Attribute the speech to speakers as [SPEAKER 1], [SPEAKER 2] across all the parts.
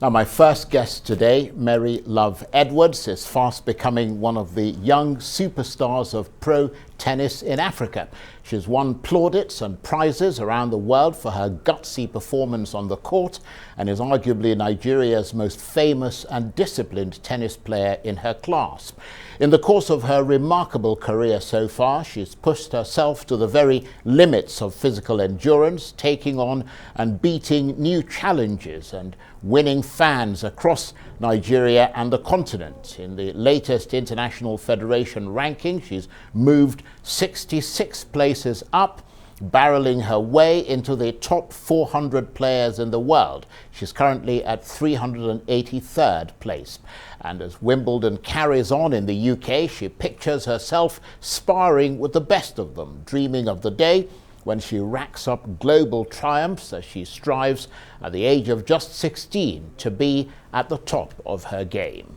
[SPEAKER 1] Now, my first guest today, Marylove Edwards, is fast becoming one of the young superstars of pro tennis in Africa. She's won plaudits and prizes around the world for her gutsy performance on the court and is arguably Nigeria's most famous and disciplined tennis player in her class. In the course of her remarkable career so far, she's pushed herself to the very limits of physical endurance, taking on and beating new challenges and winning fans across Nigeria and the continent. In the latest International Federation ranking, she's moved 66 places up, barreling her way into the top 400 players in the world. She's currently at 383rd place. And as Wimbledon carries on in the UK, she pictures herself sparring with the best of them, dreaming of the day when she racks up global triumphs as she strives at the age of just 16 to be at the top of her game.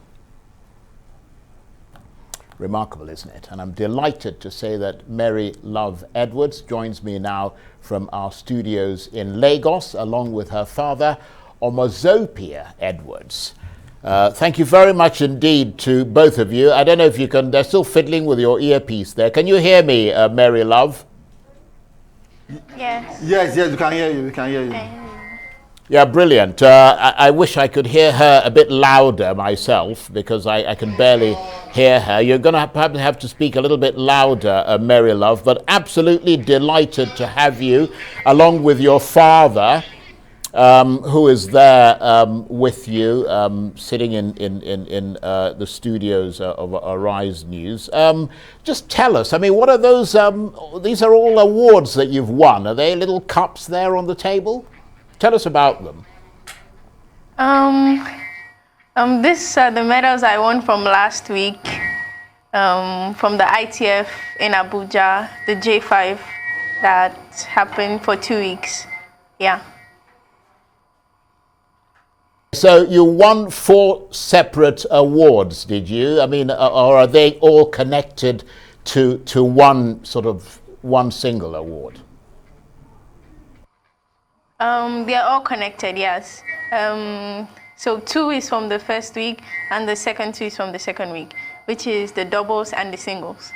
[SPEAKER 1] Remarkable, isn't it? And I'm delighted to say that Marylove Edwards joins me now from our studios in Lagos, along with her father, Aniagolu Edwards. Thank you very much indeed to both of you. I don't know if you can, they're still fiddling with your earpiece there. Can you hear me, Marylove?
[SPEAKER 2] Yes.
[SPEAKER 3] Yes, we can hear you. We can hear you.
[SPEAKER 1] Yeah, brilliant. I wish I could hear her a bit louder myself, because I can barely hear her. You're going to probably have to speak a little bit louder, Marylove, but absolutely delighted to have you, along with your father, who is there with you, sitting in the studios of Arise News. Just tell us, I mean, what are those, these are all awards that you've won. Are they little cups there on the table? Tell us about them.
[SPEAKER 2] These are the medals I won from last week, from the ITF in Abuja, the J5 that happened for 2 weeks. Yeah.
[SPEAKER 1] So you won 4 separate awards, did you? I mean, or are they all connected to one single award?
[SPEAKER 2] They are all connected, yes. So 2 is from the first week, and the second 2 is from the second week, which is the doubles and the singles.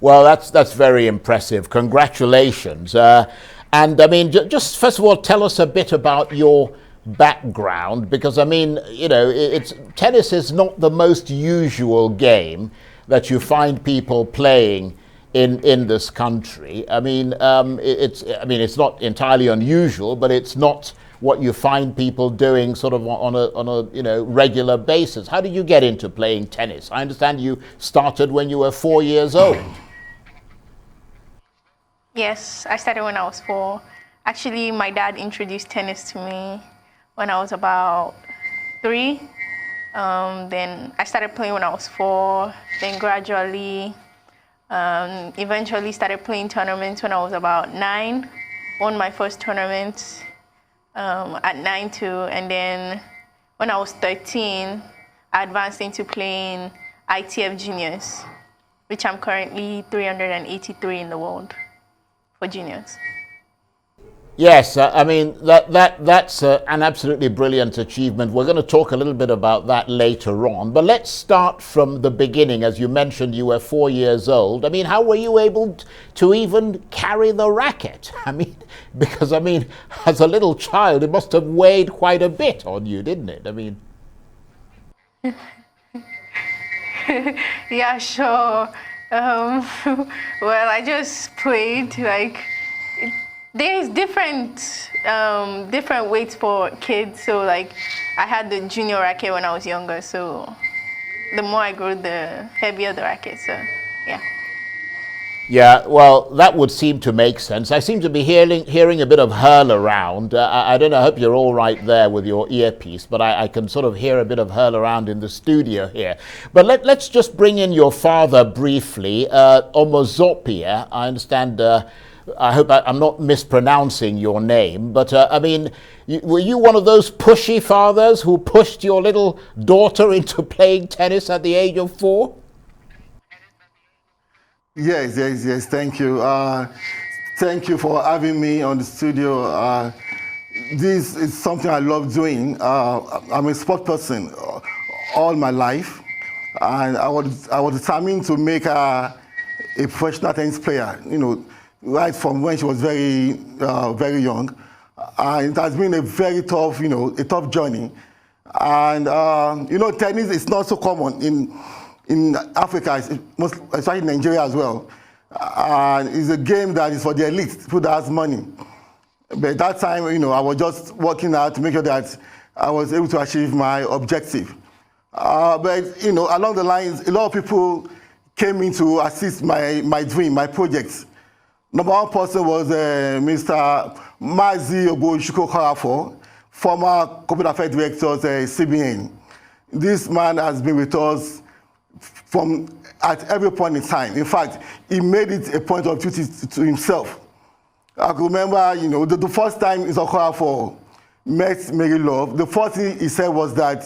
[SPEAKER 1] Well, that's very impressive. Congratulations. And I mean, just first of all, tell us a bit about your background, because I mean, you know, tennis is not the most usual game that you find people playing in this country. I mean, it's not entirely unusual, but it's not what you find people doing sort of on a regular basis. How did you get into playing tennis? I understand you started when you were 4 years old.
[SPEAKER 2] Yes, I started when I was 4. Actually, my dad introduced tennis to me when I was about 3. Then I started playing when I was 4. Then gradually, eventually started playing tournaments when I was about 9. Won my first tournament at 9 too. And then when I was 13, I advanced into playing ITF juniors, which I'm currently 383 in the world for juniors.
[SPEAKER 1] Yes, I mean, that's an absolutely brilliant achievement. We're going to talk a little bit about that later on. But let's start from the beginning. As you mentioned, you were 4 years old. I mean, how were you able to even carry the racket? I mean, because, I mean, as a little child, it must have weighed quite a bit on you, didn't it? I mean...
[SPEAKER 2] Yeah, sure. Well, I just played like... There's different weights for kids. So like I had the junior racket when I was younger. So the more I grew, the heavier the racket. So yeah.
[SPEAKER 1] Yeah, well, that would seem to make sense. I seem to be hearing a bit of hurl around. I don't know, I hope you're all right there with your earpiece, but I can sort of hear a bit of hurl around in the studio here. But let's just bring in your father briefly, Aniagolu. I understand, I hope I'm not mispronouncing your name, but I mean, were you one of those pushy fathers who pushed your little daughter into playing tennis at the age of 4?
[SPEAKER 3] Yes. Thank you. Thank you for having me on the studio. this is something I love doing. I'm a sport person all my life, and I was determined to make her a professional tennis player. You know, right from when she was very young. And it has been a very tough, a tough journey. And tennis is not so common in Africa, especially Nigeria as well. And it's a game that is for the elite, people that has money. But at that time, I was just working hard to make sure that I was able to achieve my objective. But along the lines, a lot of people came in to assist my dream, my projects. Number one person was Mr. Mazi Ogo, former corporate affairs director of CBN. This man has been with us at every point in time. In fact, he made it a point of duty to himself. I can remember, the first time Mr. Okorafor met Marylove, the first thing he said was that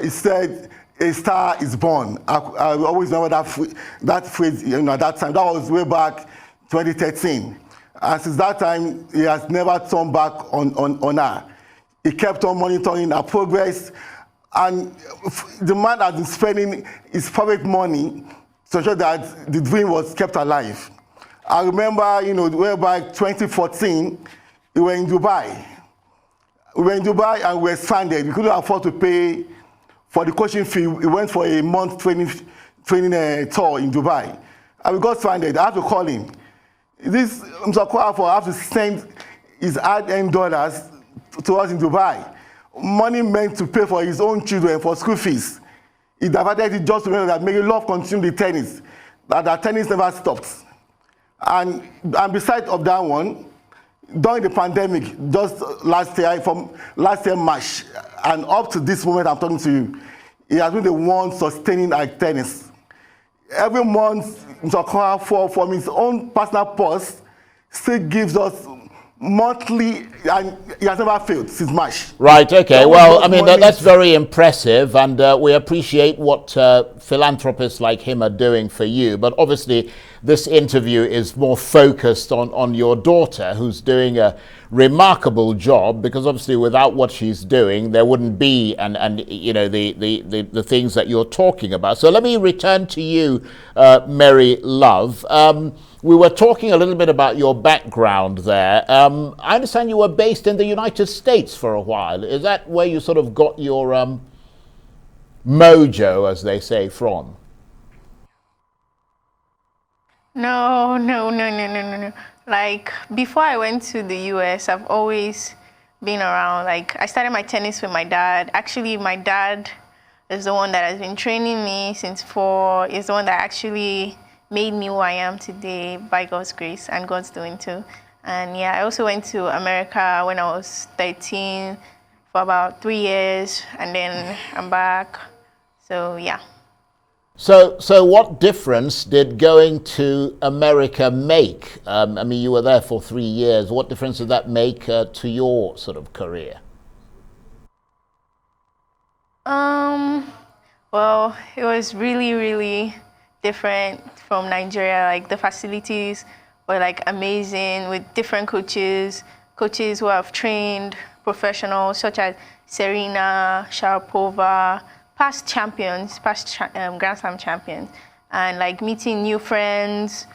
[SPEAKER 3] he said, "A star is born." I always remember that phrase, at that time. That was way back 2013. And since that time, he has never turned back on her. He kept on monitoring her progress. And the man has been spending his private money to ensure that the dream was kept alive. I remember, way back 2014, we were in Dubai. We were in Dubai and we were stranded. We couldn't afford to pay for the coaching fee. We went for a month training tour in Dubai. And we got stranded. I had to call him. This Mr. Okorafor had to send his hard-earned dollars to us in Dubai. Money meant to pay for his own children for school fees. He diverted it just to remember that Marylove continued the tennis, that tennis never stopped. And besides of that one, during the pandemic, just last year March, and up to this moment I'm talking to you, he has been the one sustaining our tennis. Every month, Mr. Okorafor, from his own personal purse, still gives us monthly, and he has never failed since March.
[SPEAKER 1] Right, okay. Well, I mean, that's very impressive, and we appreciate what philanthropists like him are doing for you. But obviously, this interview is more focused on your daughter, who's doing a remarkable job, because obviously without what she's doing, there wouldn't be the things that you're talking about. So let me return to you, Marylove. We were talking a little bit about your background there. I understand you were based in the United States for a while. Is that where you sort of got your mojo, as they say, from?
[SPEAKER 2] No. Like, before I went to the US, I've always been around. Like, I started my tennis with my dad. Actually, my dad is the one that has been training me since 4. Is the one that actually made me who I am today by God's grace and God's doing too. And yeah, I also went to America when I was 13 for about 3 years, and then I'm back. So yeah.
[SPEAKER 1] So what difference did going to America make? I mean, you were there for 3 years. What difference did that make to your sort of career?
[SPEAKER 2] Well, it was really, really different from Nigeria. Like, the facilities were like amazing, with different coaches who have trained professionals such as Serena, Sharapova, past champions, Grand Slam champions, and like meeting new friends,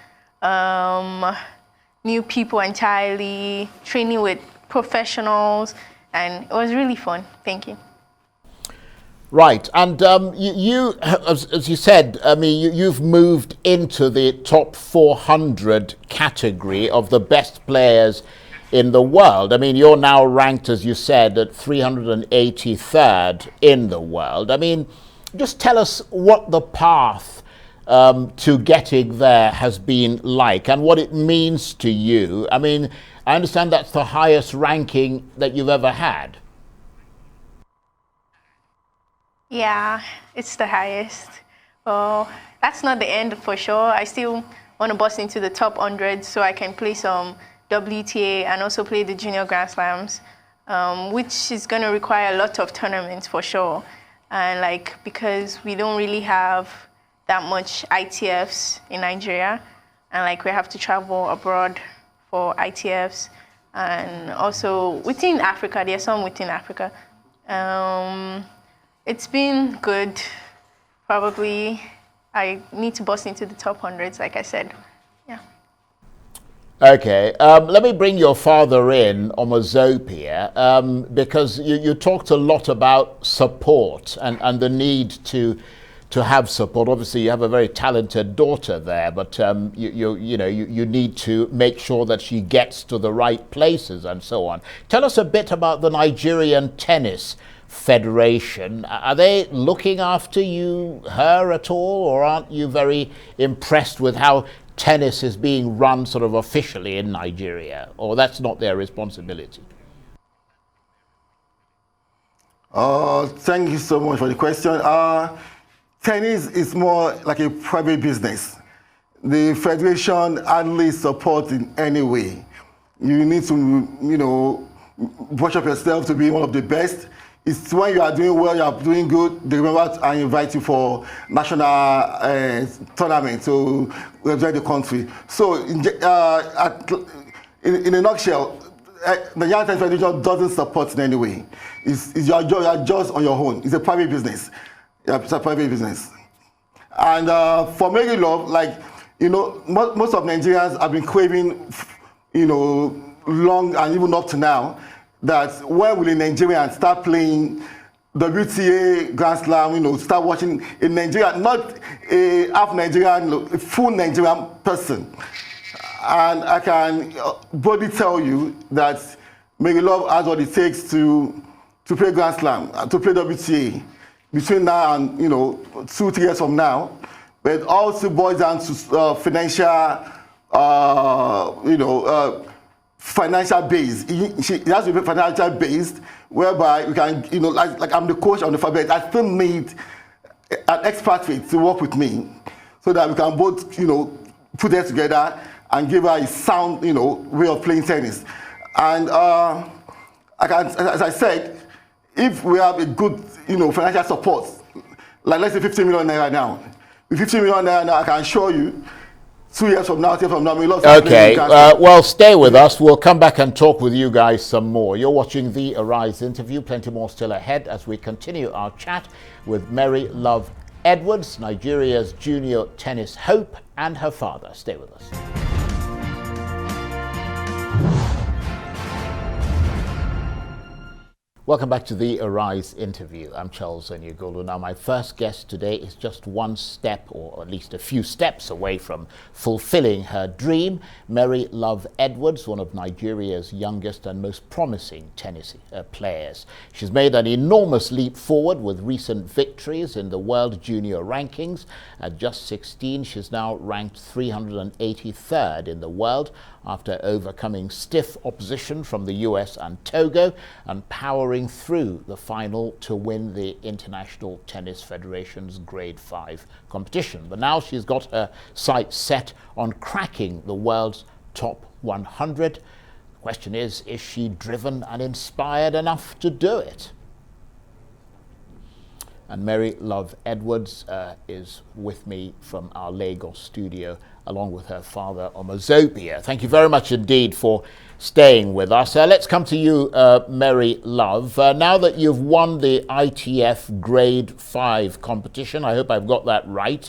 [SPEAKER 2] new people entirely, training with professionals, and it was really fun. Thank you.
[SPEAKER 1] Right, and you, as you said, I mean, you've moved into the top 400 category of the best players in the world. I mean, you're now ranked, as you said, at 383rd in the world. I mean, just tell us what the path to getting there has been like and what it means to you. I mean, I understand that's the highest ranking that you've ever had.
[SPEAKER 2] Yeah, it's the highest. Well, that's not the end for sure. I still want to bust into the top 100 so I can play some WTA and also play the Junior Grand Slams, which is going to require a lot of tournaments for sure. And like, because we don't really have that much ITFs in Nigeria, and like we have to travel abroad for ITFs, and also within Africa. There's some within Africa. It's been good. Probably I need to bust into the top hundreds, like I said. Yeah.
[SPEAKER 1] Okay, let me bring your father in, Omozopia, because you talked a lot about support and the need to have support. Obviously, you have a very talented daughter there, but you need to make sure that she gets to the right places and so on. Tell us a bit about the Nigerian Tennis Federation. Are they looking after her at all, or aren't you very impressed with how tennis is being run sort of officially in Nigeria, or that's not their responsibility?
[SPEAKER 3] Thank you so much for the question. Tennis is more like a private business. The federation hardly supports in any way. You need to, brush up yourself to be one of the best. It's when you are doing well, you are doing good, they remember and invite you for national tournament to represent the country. So, in a nutshell, the Young Tennis Federation doesn't support in any way. You are just on your own. It's a private business. Yeah, it's a private business. And for Marylove, most of Nigerians have been craving, long and even up to now, that when will a Nigerian start playing WTA Grand Slam, start watching a Nigerian, not a half Nigerian, a full Nigerian person. And I can boldly tell you that Marylove has what it takes to play Grand Slam, to play WTA between now and 2-3 years from now. But it also boils down to financial base. It has to be financial based, whereby we can, like I'm the coach on the fabric. I still need an expatriate to work with me, so that we can both, put it together and give her a sound, way of playing tennis. And as I said, if we have a good, financial support, like let's say 50 million naira now, with 50 million naira now, I can assure you, 2 years from now, 3 years from now, we lost.
[SPEAKER 1] Okay, well, stay with us. We'll come back and talk with you guys some more. You're watching the Arise interview. Plenty more still ahead as we continue our chat with Marylove Edwards, Nigeria's junior tennis hope, and her father. Stay with us. Welcome back to the Arise interview. I'm Charles Aniagolu. Now, my first guest today is just one step, or at least a few steps away from fulfilling her dream. Marylove Edwards, one of Nigeria's youngest and most promising tennis players. She's made an enormous leap forward with recent victories in the world junior rankings. At just 16, she's now ranked 383rd in the world after overcoming stiff opposition from the US and Togo and powering through the final to win the International Tennis Federation's Grade 5 competition. But now she's got her sights set on cracking the world's top 100. The question is she driven and inspired enough to do it? And Marylove Edwards is with me from our Lagos studio, along with her father, Omozopia. Thank you very much indeed for staying with us. Let's come to you, Marylove. Now that you've won the ITF Grade 5 competition, I hope I've got that right,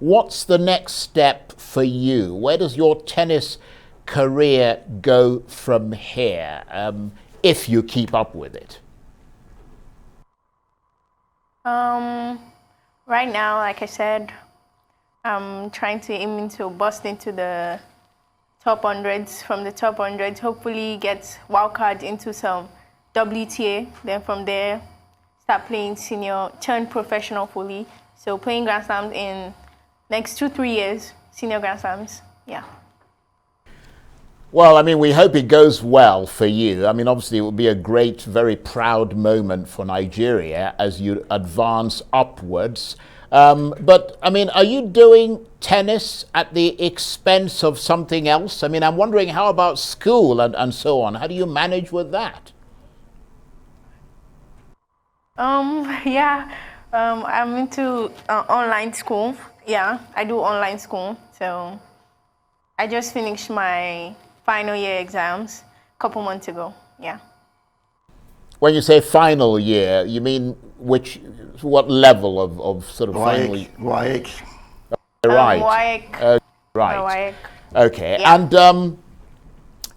[SPEAKER 1] what's the next step for you? Where does your tennis career go from here, if you keep up with it?
[SPEAKER 2] Right now, like I said, I'm trying to aim to bust into the top hundreds. From the top hundreds, hopefully get wildcard into some WTA. Then from there, start playing senior, turn professional fully. So playing Grand Slams in next 2-3 years, senior Grand Slams, yeah.
[SPEAKER 1] Well, I mean, we hope it goes well for you. I mean, obviously, it will be a great, very proud moment for Nigeria as you advance upwards. But, I mean, are you doing tennis at the expense of something else? I mean, I'm wondering, how about school and so on? How do you manage with that?
[SPEAKER 2] Yeah, I'm into online school. Yeah, I do online school. So I just finished my final year exams. couple months ago. Yeah.
[SPEAKER 1] When you say final year, you mean what level of sort of final year?
[SPEAKER 3] WAEC.
[SPEAKER 1] Right.
[SPEAKER 2] WAEC.
[SPEAKER 1] Right.
[SPEAKER 2] WAEC.
[SPEAKER 1] Okay.
[SPEAKER 2] Yeah.
[SPEAKER 1] And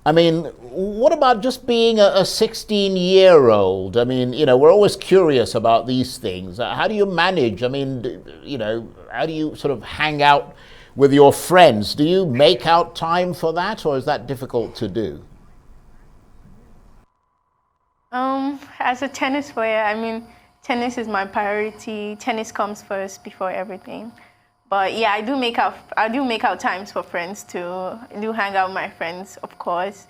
[SPEAKER 1] I mean, what about just being a 16-year-old? I mean, you know, we're always curious about these things. How do you manage? I mean, you know, how do you sort of hang out with your friends? Do you make out time for that, or is that difficult to do?
[SPEAKER 2] As a tennis player, I mean, tennis is my priority. Tennis comes first before everything. But yeah, I do make out times for friends too. I do hang out with my friends, of course.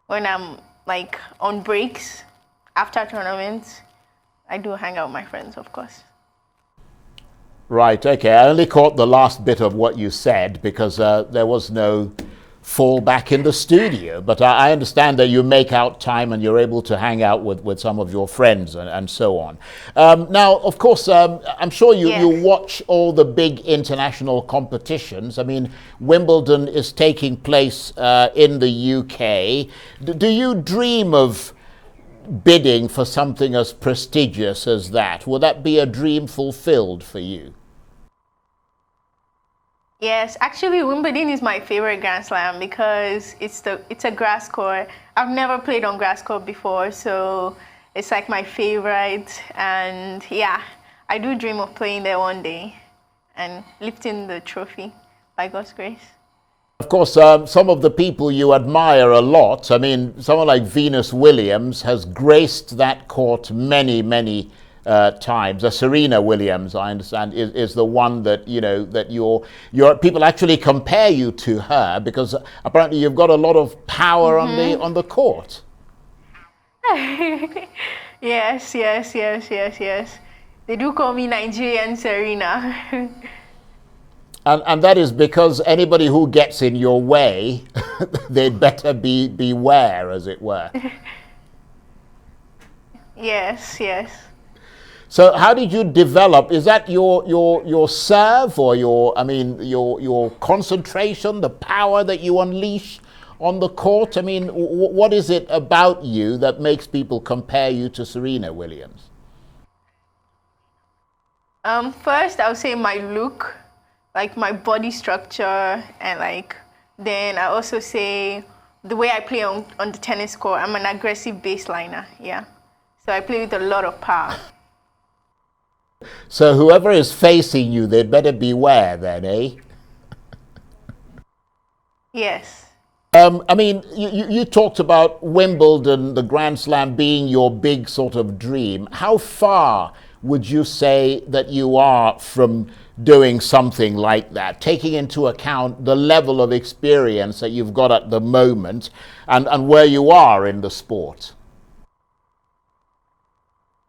[SPEAKER 2] When I'm like on breaks after tournaments, I do hang out with my friends, of course.
[SPEAKER 1] Right, okay. I only caught the last bit of what you said because there was no fall back in the studio. But I understand that you make out time and you're able to hang out with some of your friends and so on. Now, of course, I'm sure you watch all the big international competitions. I mean, Wimbledon is taking place in the UK. Do you dream of bidding for something as prestigious as that? Will that be a dream fulfilled for you?
[SPEAKER 2] Yes, actually Wimbledon is my favorite Grand Slam because it's a grass court. I've never played on grass court before, so it's like my favorite. And yeah, I do dream of playing there one day and lifting the trophy by God's grace.
[SPEAKER 1] Of course, some of the people you admire a lot, I mean, someone like Venus Williams has graced that court many times. Serena Williams, I understand, is the one that, you know, that your people actually compare you to her because apparently you've got a lot of power on the court.
[SPEAKER 2] Yes. They do call me Nigerian Serena.
[SPEAKER 1] And that is because anybody who gets in your way, they'd better beware, as it were.
[SPEAKER 2] Yes.
[SPEAKER 1] So how did you develop? Is that your serve or your concentration, the power that you unleash on the court? I mean, what is it about you that makes people compare you to Serena Williams?
[SPEAKER 2] First, I would say my look, like my body structure, and then I also say the way I play on the tennis court. I'm an aggressive baseliner, yeah. So I play with a lot of power.
[SPEAKER 1] So whoever is facing you, they'd better beware then, eh?
[SPEAKER 2] Yes.
[SPEAKER 1] I mean, you talked about Wimbledon, the Grand Slam being your big sort of dream. How far would you say that you are from doing something like that, taking into account the level of experience that you've got at the moment and where you are in the sport?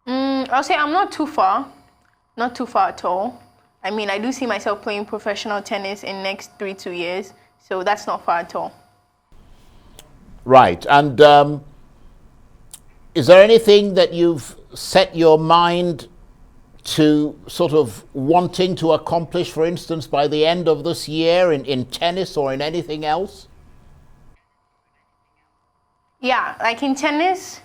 [SPEAKER 2] I'll say I'm not too far. Not too far at all. I mean, I do see myself playing professional tennis in next 2 years, so that's not far at all.
[SPEAKER 1] Right. And is there anything that you've set your mind to sort of wanting to accomplish, for instance, by the end of this year in tennis or in anything else?
[SPEAKER 2] Yeah, like in tennis,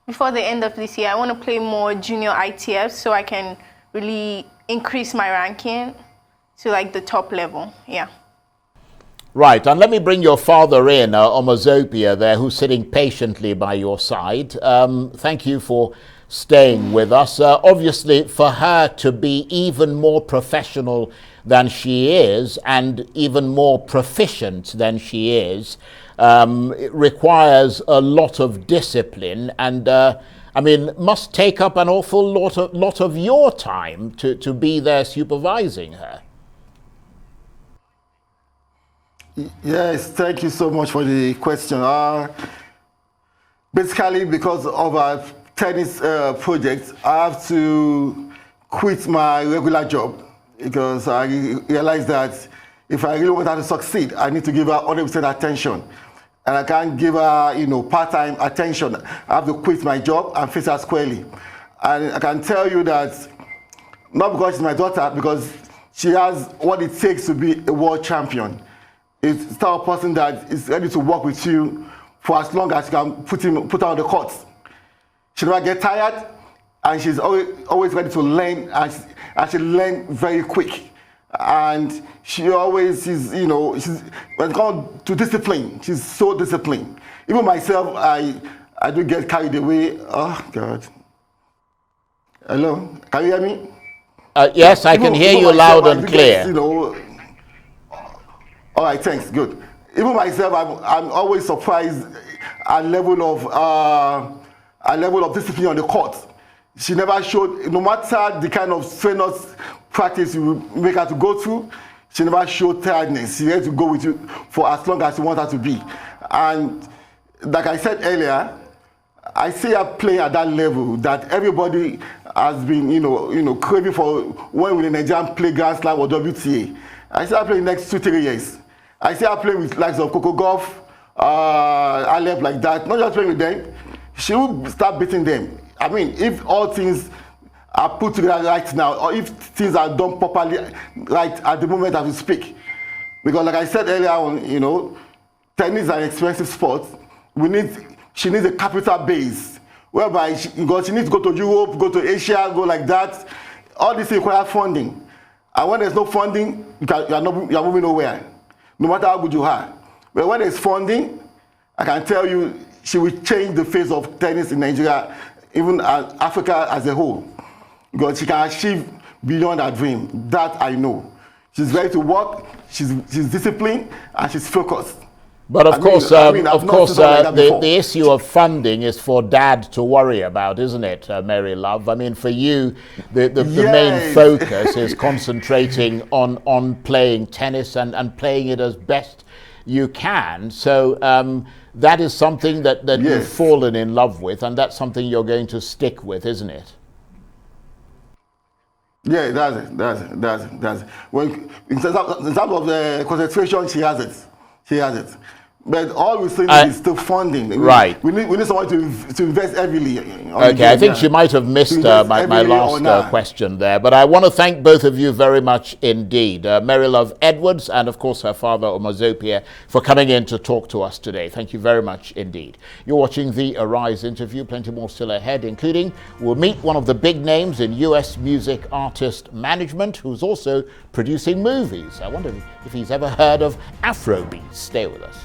[SPEAKER 2] before the end of this year, I want to play more junior ITFs so I can really increase my ranking to like the top level, yeah.
[SPEAKER 1] Right, and let me bring your father in, Omazopia there, who's sitting patiently by your side. Thank you for staying with us. Obviously, for her to be even more professional than she is and even more proficient than she is, it requires a lot of discipline and I mean, must take up an awful lot of your time to be there supervising her.
[SPEAKER 3] Yes, thank you so much for the question. Basically, because of our tennis project, I have to quit my regular job because I realized that if I really want her to succeed, I need to give her 100% attention. And I can't give her, part-time attention. I have to quit my job and face her squarely. And I can tell you that, not because she's my daughter, because she has what it takes to be a world champion. It's the type of person that is ready to work with you for as long as she can put her on the court. She never get tired, and she's always ready to learn, and she learn very quick. And she always is, you know, when it comes to discipline, she's so disciplined. Even myself, I do get carried away. Oh God. Hello, can you hear me?
[SPEAKER 1] Yes, I can hear you loud and clear.
[SPEAKER 3] You know. All right, thanks. Good. Even myself, I'm always surprised at level of discipline on the court. She never showed, no matter the kind of strenuous practice you make her to go through, she never showed tiredness. She had to go with you for as long as you want her to be. And like I said earlier, I see her playing at that level that everybody has been, you know, craving for when will the Nigerian play Grand Slam or WTA. I see her playing next 2-3 years. I see her playing with likes of Coco Gauff, Alep like that. Not just playing with them, she will start beating them. I mean, if all things are put together right now, or if things are done properly right at the moment as we speak. Because like I said earlier on, you know, tennis is an expensive sport. She needs a capital base, whereby she needs to go to Europe, go to Asia, go like that. All this requires funding. And when there's no funding, you are moving nowhere, no matter how good you are. But when there's funding, I can tell you, she will change the face of tennis in Nigeria, even Africa as a whole. Because she can achieve beyond her dream. That I know. She's ready to work, she's disciplined, and she's focused.
[SPEAKER 1] But of course, the issue of funding is for dad to worry about, isn't it, Marylove? I mean, for you, the main focus is concentrating on playing tennis and playing it as best you can. So that is something that you've fallen in love with, and that's something you're going to stick with, isn't it?
[SPEAKER 3] Yeah, that's it. When in terms of the concentration, she has it. But all we're saying is still funding.
[SPEAKER 1] Right.
[SPEAKER 3] We need someone to invest heavily.
[SPEAKER 1] Okay, I think she might have missed my last question there. But I want to thank both of you very much indeed. Marylove Edwards and, of course, her father, Omazopia, for coming in to talk to us today. Thank you very much indeed. You're watching the Arise interview. Plenty more still ahead, including we'll meet one of the big names in US music artist management who's also producing movies. I wonder if he's ever heard of Afrobeats. Stay with us.